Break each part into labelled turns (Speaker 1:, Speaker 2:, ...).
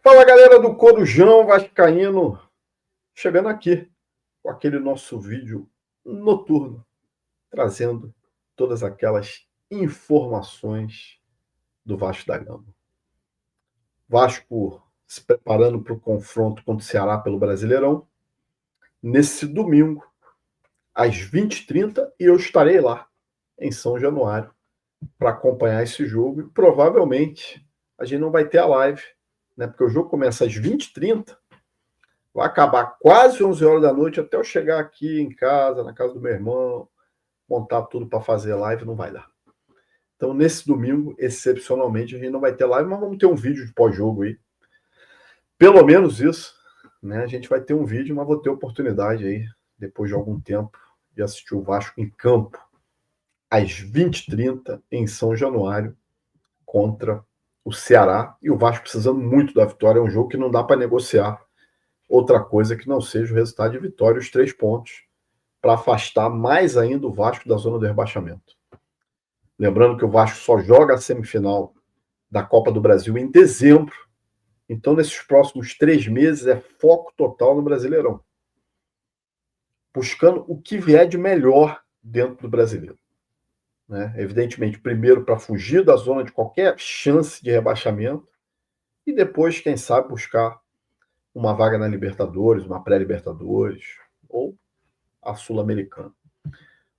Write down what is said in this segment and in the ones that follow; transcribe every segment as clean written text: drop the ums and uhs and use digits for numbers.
Speaker 1: Fala, galera do Corujão Vascaíno, chegando aqui com aquele nosso vídeo noturno, trazendo todas aquelas informações do Vasco da Gama. Vasco se preparando para o confronto contra o Ceará pelo Brasileirão, nesse domingo, às 20h30, e eu estarei lá, em São Januário, para acompanhar esse jogo. E provavelmente a gente não vai ter a live, né? Porque o jogo começa às 20h30, vai acabar quase 11 horas da noite, até eu chegar aqui em casa, na casa do meu irmão, montar tudo para fazer live, não vai dar. Então, nesse domingo, excepcionalmente, a gente não vai ter live, mas vamos ter um vídeo de pós-jogo aí. Pelo menos isso, né? A gente vai ter um vídeo, mas vou ter oportunidade aí, depois de algum tempo, de assistir o Vasco em campo, às 20h30, em São Januário, contra o Ceará. E o Vasco precisando muito da vitória, é um jogo que não dá para negociar outra coisa que não seja o resultado de vitória, os 3 pontos, para afastar mais ainda o Vasco da zona do rebaixamento. Lembrando que o Vasco só joga a semifinal da Copa do Brasil em dezembro, então nesses próximos 3 meses é foco total no Brasileirão, buscando o que vier de melhor dentro do Brasileiro, né? Evidentemente, primeiro para fugir da zona de qualquer chance de rebaixamento, e depois, quem sabe, buscar uma vaga na Libertadores, uma pré-Libertadores, ou a Sul-Americana.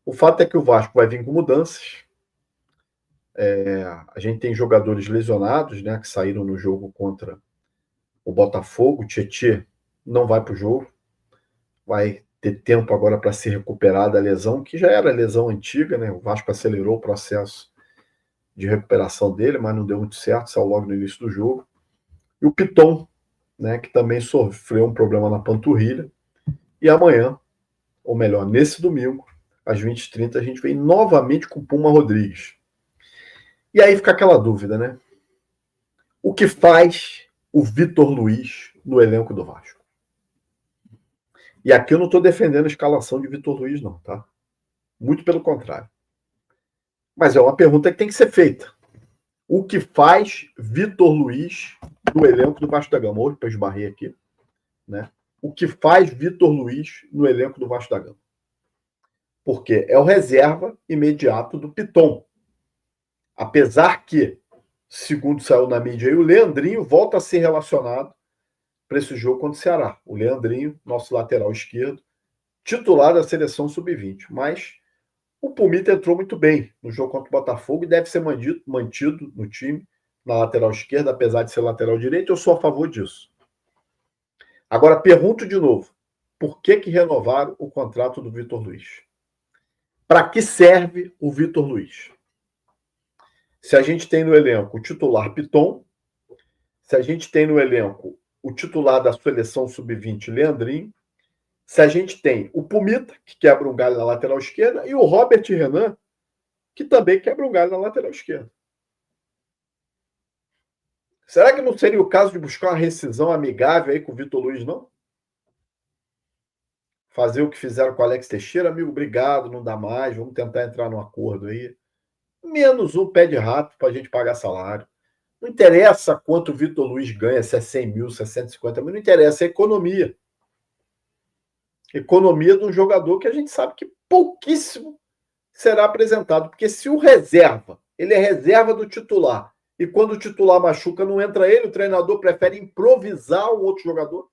Speaker 1: O fato é que o Vasco vai vir com mudanças. A gente tem jogadores lesionados, né, que saíram no jogo contra o Botafogo. O Tietê não vai para o jogo, vai ter tempo agora para se recuperar da lesão, que já era lesão antiga, né? O Vasco acelerou o processo de recuperação dele, mas não deu muito certo, saiu logo no início do jogo. E o Piton, né, que também sofreu um problema na panturrilha. E amanhã, ou melhor, nesse domingo, às 20h30, a gente vem novamente com o Puma Rodrigues. E aí fica aquela dúvida, né? O que faz o Vitor Luiz no elenco do Vasco? E aqui eu não estou defendendo a escalação de Vitor Luiz, não, tá? Muito pelo contrário. Mas é uma pergunta que tem que ser feita. O que faz Vitor Luiz no elenco do Vasco da Gama? Hoje, para esbarrei aqui, né? O que faz Vitor Luiz no elenco do Vasco da Gama? Porque é o reserva imediato do Piton. Apesar que, segundo saiu na mídia aí, o Leandrinho volta a ser relacionado para esse jogo contra o Ceará. O Leandrinho, nosso lateral esquerdo, titular da seleção sub-20. Mas o Pumita entrou muito bem no jogo contra o Botafogo e deve ser mantido no time, na lateral esquerda, apesar de ser lateral direito. Eu sou a favor disso. Agora, pergunto de novo, por que renovaram o contrato do Vitor Luiz? Para que serve o Vitor Luiz? Se a gente tem no elenco o titular Piton, se a gente tem no elenco o titular da seleção sub-20, Leandrinho, se a gente tem o Pumita, que quebra um galho na lateral esquerda, e o Robert Renan, que também quebra um galho na lateral esquerda. Será que não seria o caso de buscar uma rescisão amigável aí com o Vitor Luiz, não? Fazer o que fizeram com o Alex Teixeira, amigo, obrigado, não dá mais, vamos tentar entrar num acordo aí. Menos um pé de rato para a gente pagar salário. Não interessa quanto o Vitor Luiz ganha, se é 100 mil, se é 150 mil, não interessa, é economia. Economia de um jogador que a gente sabe que pouquíssimo será apresentado. Porque se o reserva, ele é reserva do titular, e quando o titular machuca, não entra ele, o treinador prefere improvisar o outro jogador.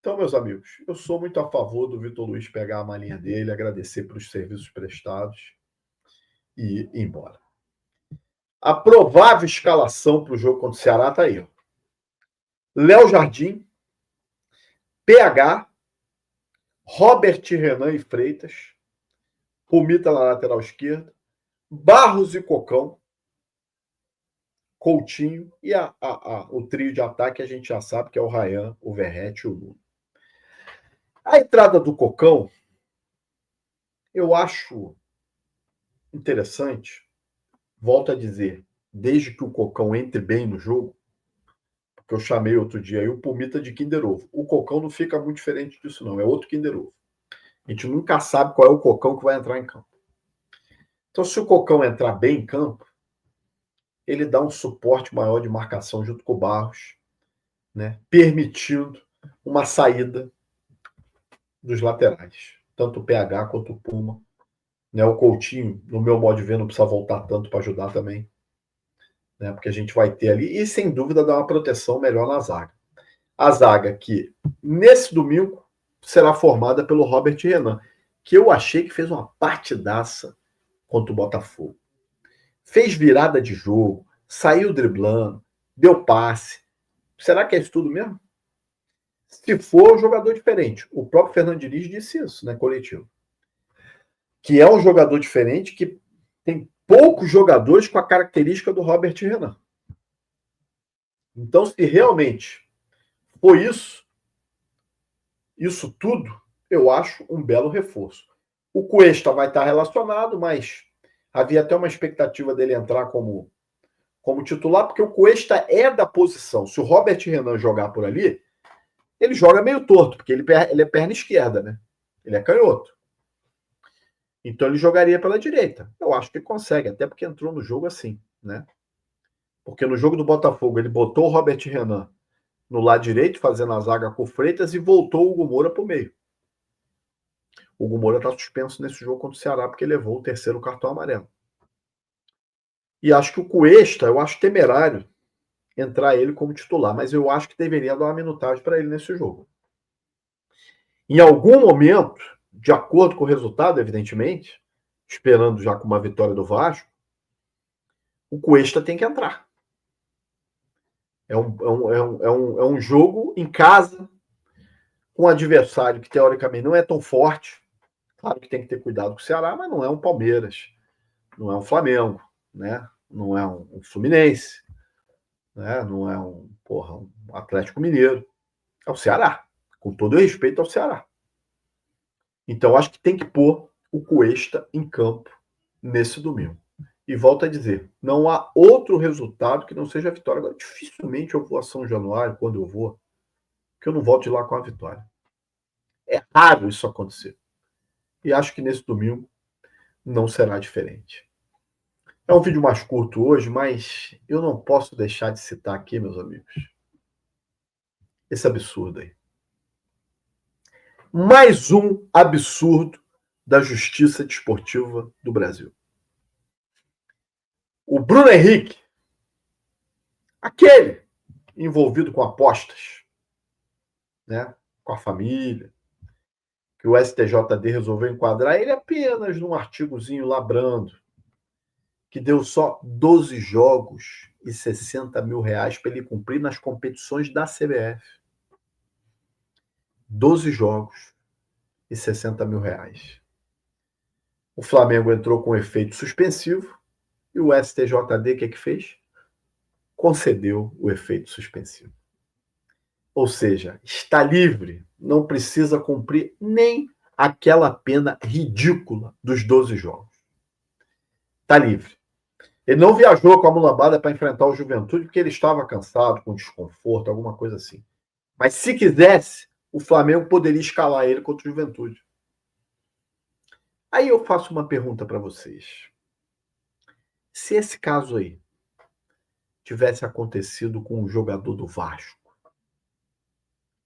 Speaker 1: Então, meus amigos, eu sou muito a favor do Vitor Luiz pegar a malinha dele, agradecer pelos serviços prestados e ir embora. A provável escalação para o jogo contra o Ceará está aí. Léo Jardim, PH, Robert Renan e Freitas, Pumita na lateral esquerda, Barros e Cocão, Coutinho e o trio de ataque a gente já sabe que é o Ryan, o Verrete e o Lula. A entrada do Cocão eu acho interessante, volto a dizer, desde que o Cocão entre bem no jogo, que eu chamei outro dia aí o Pumita de Kinder Ovo. O Cocão não fica muito diferente disso, não. É outro Kinder Ovo. A gente nunca sabe qual é o Cocão que vai entrar em campo. Então, se o Cocão entrar bem em campo, ele dá um suporte maior de marcação junto com o Barros, né, permitindo uma saída dos laterais, tanto o PH quanto o Puma. Né, o Coutinho, no meu modo de ver, não precisa voltar tanto para ajudar também, né, porque a gente vai ter ali, e sem dúvida dá uma proteção melhor na zaga. A zaga que, nesse domingo, será formada pelo Robert Renan, que eu achei que fez uma partidaça contra o Botafogo. Fez virada de jogo, saiu driblando, deu passe. Será que é isso tudo mesmo? Se for, um jogador diferente. O próprio Fernando Diniz disse isso, né, coletivo. Que é um jogador diferente, que tem poucos jogadores com a característica do Robert Renan. Então, se realmente for isso tudo, eu acho um belo reforço. O Cuesta vai estar relacionado, mas havia até uma expectativa dele entrar como titular, porque o Cuesta é da posição. Se o Robert Renan jogar por ali, ele joga meio torto, porque ele é perna esquerda, né? Ele é canhoto. Então ele jogaria pela direita. Eu acho que consegue, até porque entrou no jogo assim, né? Porque no jogo do Botafogo ele botou o Robert Renan no lado direito, fazendo a zaga com o Freitas, e voltou o Hugo Moura para o meio. O Hugo Moura está suspenso nesse jogo contra o Ceará, porque levou o terceiro cartão amarelo. E acho que o Cuesta, eu acho temerário entrar ele como titular, mas eu acho que deveria dar uma minutagem para ele nesse jogo. Em algum momento, de acordo com o resultado, evidentemente, esperando já com uma vitória do Vasco, o Cuesta tem que entrar. É um jogo em casa, com um adversário que teoricamente não é tão forte. Claro que tem que ter cuidado com o Ceará, mas não é um Palmeiras, não é um Flamengo, né? Não é um Fluminense, né? Não é um Atlético Mineiro. É o Ceará, com todo respeito ao Ceará. Então, acho que tem que pôr o Cuesta em campo nesse domingo. E volto a dizer, não há outro resultado que não seja a vitória. Agora, dificilmente eu vou a São Januário, quando eu vou, que eu não volto de lá com a vitória. É raro isso acontecer. E acho que nesse domingo não será diferente. É um vídeo mais curto hoje, mas eu não posso deixar de citar aqui, meus amigos, esse absurdo aí. Mais um absurdo da justiça desportiva do Brasil. O Bruno Henrique, aquele envolvido com apostas, né, com a família, que o STJD resolveu enquadrar ele apenas num artigozinho labrando, que deu só 12 jogos e 60 mil reais para ele cumprir nas competições da CBF. 12 jogos e 60 mil reais. O Flamengo entrou com efeito suspensivo e o STJD, o que fez? Concedeu o efeito suspensivo. Ou seja, está livre, não precisa cumprir nem aquela pena ridícula dos 12 jogos. Está livre. Ele não viajou com a mulambada para enfrentar o Juventude porque ele estava cansado, com desconforto, alguma coisa assim. Mas se quisesse, o Flamengo poderia escalar ele contra o Juventude. Aí eu faço uma pergunta para vocês. Se esse caso aí tivesse acontecido com um jogador do Vasco,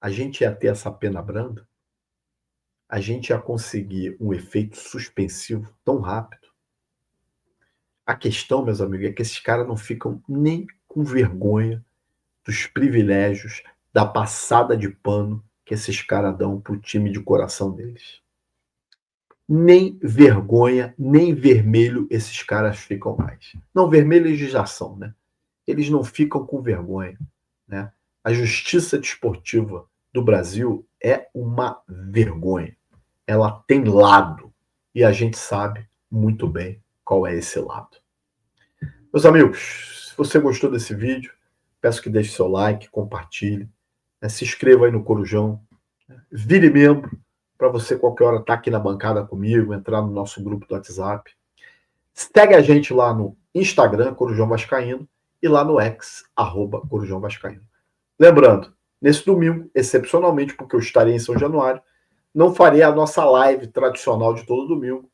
Speaker 1: a gente ia ter essa pena branda? A gente ia conseguir um efeito suspensivo tão rápido? A questão, meus amigos, é que esses caras não ficam nem com vergonha dos privilégios, da passada de pano que esses caras dão pro time de coração deles. Nem vergonha, nem vermelho esses caras ficam mais. Não, vermelho eles já são, né? Eles não ficam com vergonha, né? A justiça desportiva do Brasil é uma vergonha. Ela tem lado e a gente sabe muito bem qual é esse lado. Meus amigos, se você gostou desse vídeo, peço que deixe seu like, compartilhe, né? Se inscreva aí no Corujão, né? Vire membro para você qualquer hora estar aqui na bancada comigo, entrar no nosso grupo do WhatsApp. Segue a gente lá no Instagram, Corujão Vascaíno, e lá no X, @Corujão Vascaíno. Lembrando, nesse domingo, excepcionalmente, porque eu estarei em São Januário, não farei a nossa live tradicional de todo domingo,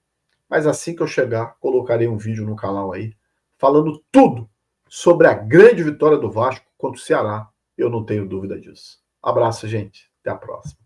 Speaker 1: mas assim que eu chegar, colocarei um vídeo no canal aí, falando tudo sobre a grande vitória do Vasco contra o Ceará. Eu não tenho dúvida disso. Abraço, gente. Até a próxima.